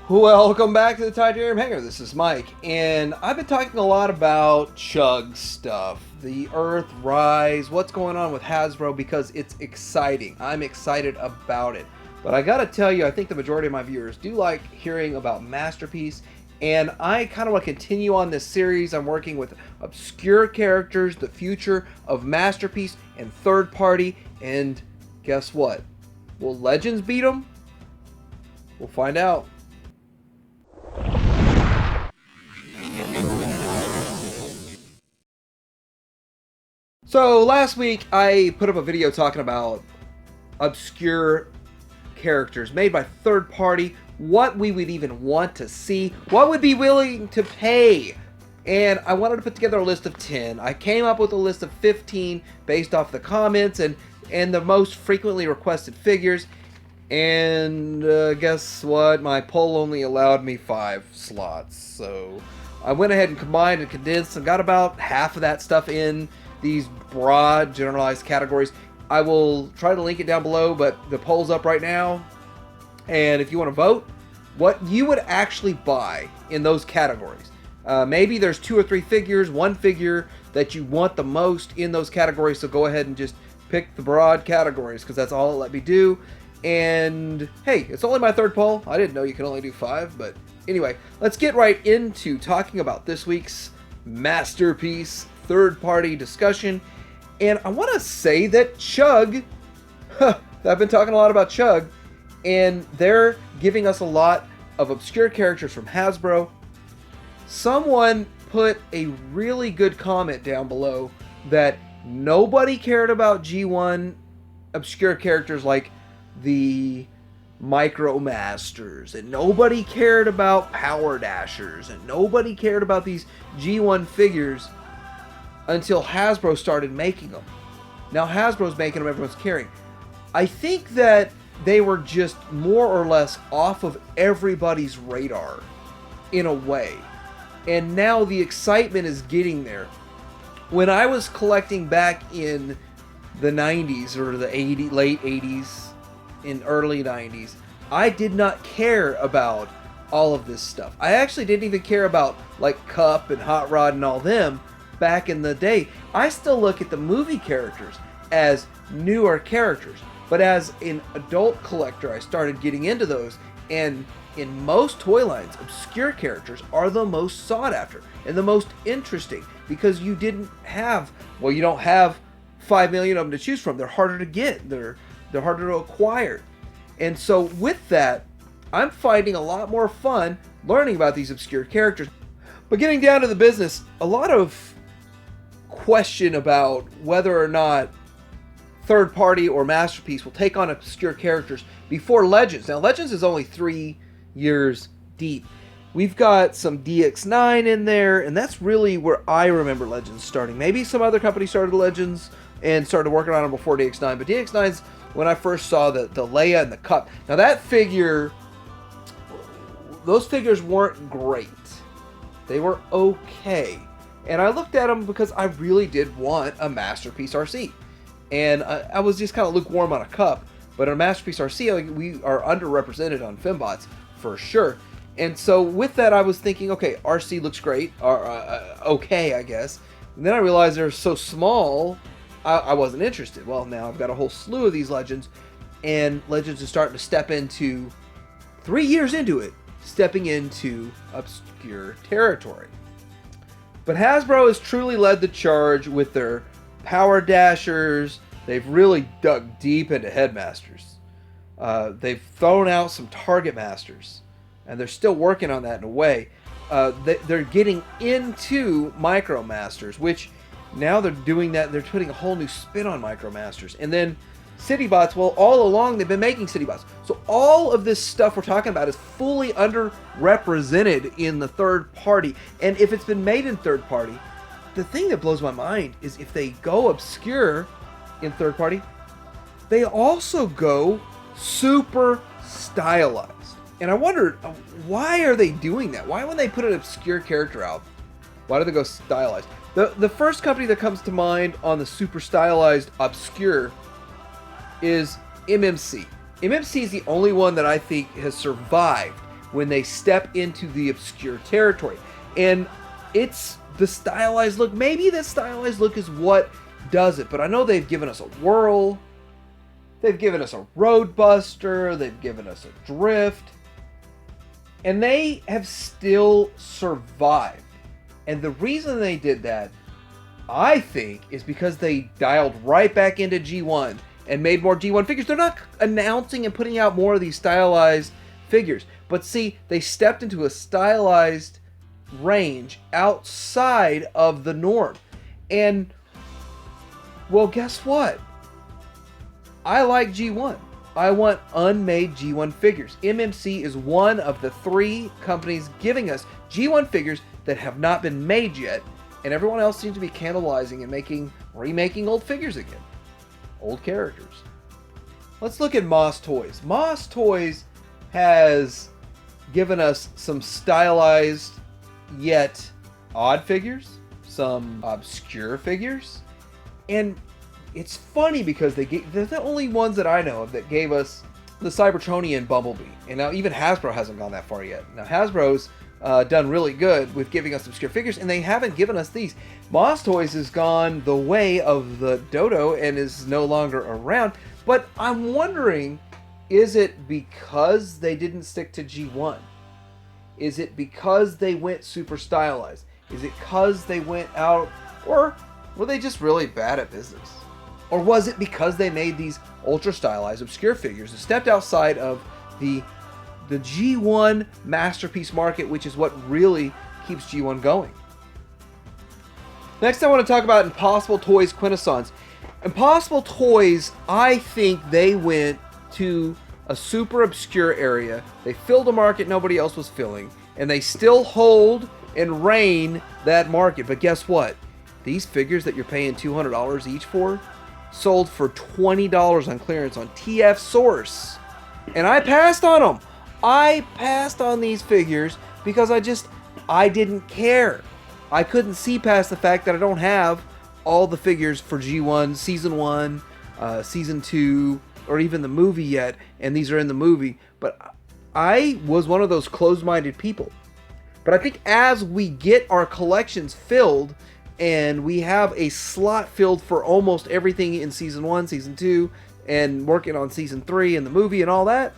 Welcome back to the Titanium Hangar. This is Mike, and I've been talking a lot about Chug stuff, the Earthrise, what's going on with Hasbro, because it's exciting. I'm excited about it. But I gotta tell you, I think the majority of my viewers do like hearing about Masterpiece, and I kind of want to continue on this series. I'm working with obscure characters, the future of Masterpiece, and third party, and guess what? Will Legends beat them? We'll find out. So last week I put up a video talking about obscure characters made by third party, what we would even want to see, what would be willing to pay. And I wanted to put together a list of 10. I came up with a list of 15 based off the comments and the most frequently requested figures. And guess what? My poll only allowed me 5 slots. So I went ahead and combined and condensed and got about half of that stuff in these broad generalized categories. I will try to link it down below, but the poll's up right now, and if you want to vote what you would actually buy in those categories, maybe there's 2 or 3 figures, 1 figure that you want the most in those categories, so go ahead and just pick the broad categories because that's all it let me do. And hey, it's only my 3rd poll. I didn't know you could only do 5, but anyway, let's get right into talking about this week's Masterpiece third-party discussion. And I want to say that Chug, I've been talking a lot about Chug, and they're giving us a lot of obscure characters from Hasbro. Someone put a really good comment down below that nobody cared about G1 obscure characters like the Micro Masters, and nobody cared about Power Dashers, and nobody cared about these G1 figures until Hasbro started making them. Now Hasbro's making them, everyone's caring. I think that they were just more or less off of everybody's radar in a way. And now the excitement is getting there. When I was collecting back in the 90s or the late 80s and early 90s, I did not care about all of this stuff. I actually didn't even care about like Cup and Hot Rod and all them. Back in the day, I still look at the movie characters as newer characters, but as an adult collector, I started getting into those, and in most toy lines, obscure characters are the most sought after and the most interesting because you don't have 5 million of them to choose from. They're harder to get, they're harder to acquire. And so with that, I'm finding a lot more fun learning about these obscure characters. But getting down to the business, a lot of question about whether or not third party or Masterpiece will take on obscure characters before Legends. Now Legends is only 3 years deep. We've got some DX9 in there, and that's really where I remember Legends starting. Maybe some other company started Legends and started working on them before DX9, but DX9's when I first saw the Leia and the Cup. Now that figure, those figures weren't great. They were okay. And I looked at them because I really did want a Masterpiece RC. And I was just kind of lukewarm on a Cup. But a Masterpiece RC, we are underrepresented on Fembots for sure. And so with that, I was thinking, okay, RC looks great. Okay, I guess. And then I realized they're so small, I wasn't interested. Well, now I've got a whole slew of these Legends. And Legends is starting to step into, 3 years into it, stepping into obscure territory. But Hasbro has truly led the charge with their Power Dashers. They've really dug deep into Headmasters. They've thrown out some Target Masters, and they're still working on that in a way. They're getting into Micro Masters, which now they're doing that. They're putting a whole new spin on Micro Masters. And then City Bots, well, all along they've been making City Bots. So all of this stuff we're talking about is fully underrepresented in the third party. And if it's been made in third party, the thing that blows my mind is if they go obscure in third party, they also go super stylized. And I wondered, why are they doing that? Why when they put an obscure character out, why do they go stylized? The first company that comes to mind on the super stylized obscure is MMC. MMC is the only one that I think has survived when they step into the obscure territory. And it's the stylized look. Maybe the stylized look is what does it, but I know they've given us a Whirl, they've given us a Roadbuster, they've given us a Drift, and they have still survived. And the reason they did that, I think, is because they dialed right back into G1 and made more G1 figures. They're not announcing and putting out more of these stylized figures, but see, they stepped into a stylized range outside of the norm. And well, guess what? I like G1. I want unmade G1 figures. MMC is one of the 3 companies giving us G1 figures that have not been made yet, and everyone else seems to be cannibalizing and remaking old figures again. Old characters. Let's look at Moss Toys. Moss Toys has given us some stylized yet odd figures, some obscure figures, and it's funny because they're the only ones that I know of that gave us the Cybertronian Bumblebee, and now even Hasbro hasn't gone that far yet. Now Hasbro's done really good with giving us obscure figures, and they haven't given us these. Moss Toys has gone the way of the Dodo and is no longer around, but I'm wondering, is it because they didn't stick to G1? Is it because they went super stylized? Is it because they went out, or were they just really bad at business? Or was it because they made these ultra stylized obscure figures that stepped outside of the G1 masterpiece market, which is what really keeps G1 going? Next, I want to talk about Impossible Toys Quintessons. Impossible Toys, I think they went to a super obscure area. They filled a market nobody else was filling, and they still hold and reign that market. But guess what? These figures that you're paying $200 each for sold for $20 on clearance on TF Source. And I passed on them. I passed on these figures because I didn't care. I couldn't see past the fact that I don't have all the figures for G1, Season 1, Season 2, or even the movie yet, and these are in the movie. But I was one of those closed-minded people. But I think as we get our collections filled, and we have a slot filled for almost everything in Season 1, Season 2, and working on Season 3 and the movie and all that,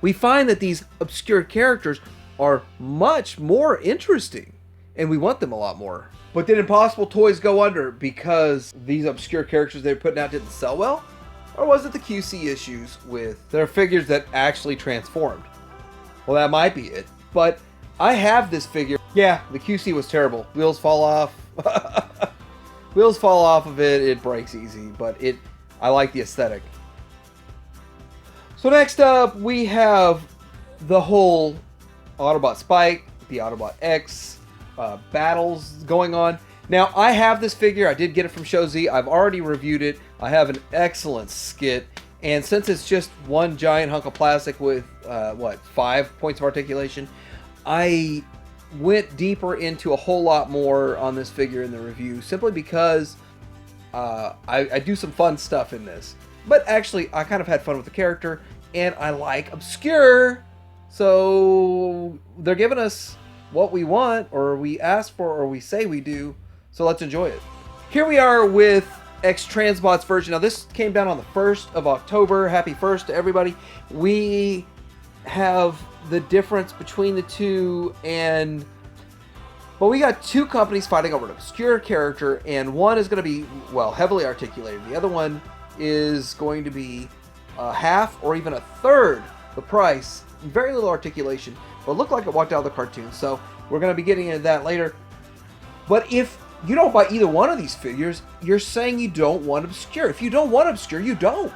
we find that these obscure characters are much more interesting, and we want them a lot more. But did Impossible Toys go under because these obscure characters they were putting out didn't sell well? Or was it the QC issues with their figures that actually transformed? Well, that might be it. But I have this figure. Yeah, the QC was terrible. Wheels fall off. Wheels fall off of it. It breaks easy, but I like the aesthetic. So next up, we have the whole Autobot Spike, the Autobot X battles going on. Now, I have this figure. I did get it from Show Z. I've already reviewed it. I have an excellent skit. And since it's just one giant hunk of plastic with, 5 points of articulation, I went deeper into a whole lot more on this figure in the review, simply because I do some fun stuff in this. But actually, I kind of had fun with the character, and I like obscure, so they're giving us what we want, or we ask for, or we say we do, so let's enjoy it. Here we are with X-Transbot's version. Now, this came down on the 1st of October. Happy 1st to everybody. We have the difference between the two, and we got 2 companies fighting over an obscure character, and one is going to be, well, heavily articulated. The other one is going to be half or even a third the price. Very little articulation, but looked like it walked out of the cartoon, so we're going to be getting into that later. But if you don't buy either one of these figures, you're saying you don't want obscure. If you don't want obscure, you don't.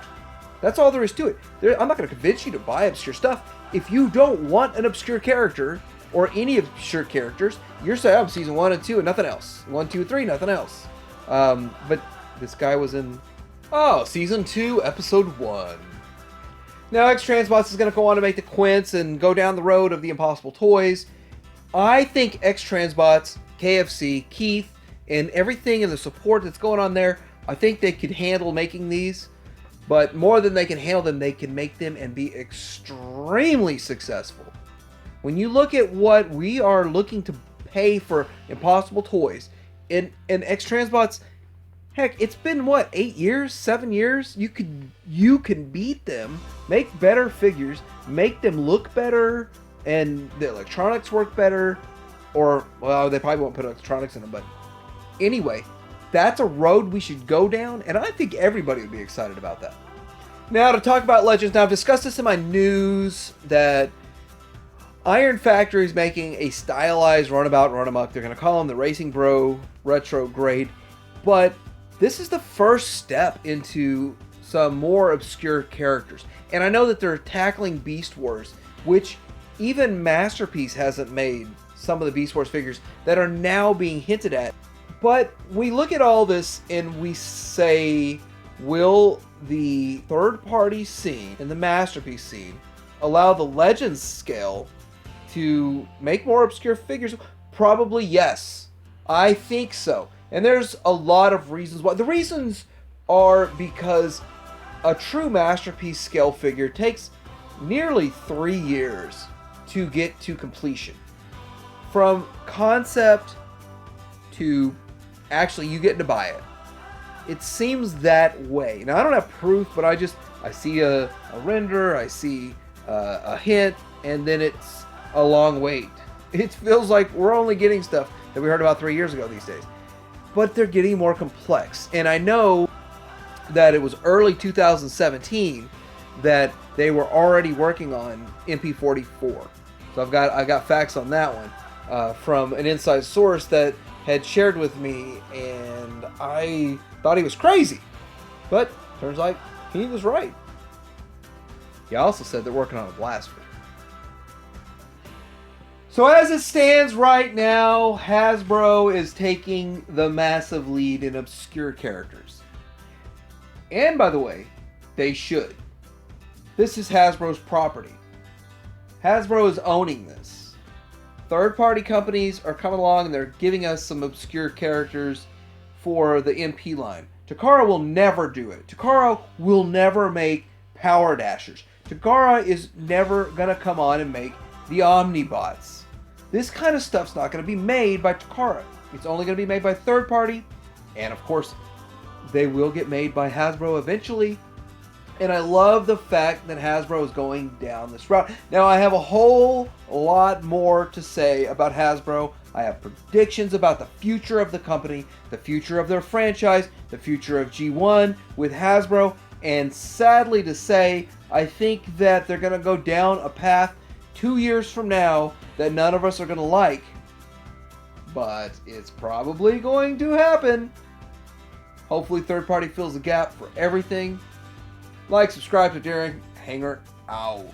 That's all there is to it. I'm not going to convince you to buy obscure stuff. If you don't want an obscure character, or any obscure characters, you're saying, I'm Season 1 and 2 and nothing else. 1, 2, 3, nothing else. But this guy was in, Season 2, Episode 1. Now, X-Transbots is going to go on to make the Quints and go down the road of the Impossible Toys. I think X-Transbots, KFC, Keith, and everything and the support that's going on there, I think they could handle making these. But more than they can handle them, they can make them and be extremely successful. When you look at what we are looking to pay for Impossible Toys and X-Transbots, heck, it's been what, 8 years, 7 years? You can beat them, make better figures, make them look better, and the electronics work better. Or, well, they probably won't put electronics in them, but anyway, that's a road we should go down, and I think everybody would be excited about that. Now, to talk about Legends, now I've discussed this in my news that Iron Factory is making a stylized Runabout Runamuck. They're going to call him the Racing Bro Retrograde, but this is the first step into some more obscure characters. And I know that they're tackling Beast Wars, which even Masterpiece hasn't made some of the Beast Wars figures that are now being hinted at. But we look at all this and we say, will the third-party scene and the Masterpiece scene allow the Legends scale to make more obscure figures? Probably yes. I think so. And there's a lot of reasons why. The reasons are because a true Masterpiece scale figure takes nearly 3 years to get to completion. From concept to actually you getting to buy it. It seems that way. Now, I don't have proof, but I see a render, I see a hint, and then it's a long wait. It feels like we're only getting stuff that we heard about 3 years ago these days. But they're getting more complex. And I know that it was early 2017 that they were already working on MP44. So I've got facts on that one. From an inside source that had shared with me, and I thought he was crazy, but turns out he was right. He also said they're working on a blaster. So as it stands right now, Hasbro is taking the massive lead in obscure characters. And by the way, they should. This is Hasbro's property. Hasbro is owning this. Third-party companies are coming along and they're giving us some obscure characters for the MP line. Takara will never do it. Takara will never make Power Dashers. Takara is never going to come on and make the Omnibots. This kind of stuff's not going to be made by Takara. It's only going to be made by third-party. And of course, they will get made by Hasbro eventually. And I love the fact that Hasbro is going down this route. Now, I have a whole lot more to say about Hasbro. I have predictions about the future of the company, the future of their franchise, the future of G1 with Hasbro. And sadly to say, I think that they're going to go down a path 2 years from now that none of us are going to like. But it's probably going to happen. Hopefully third party fills the gap for everything. Like, subscribe to Daring Hanger out.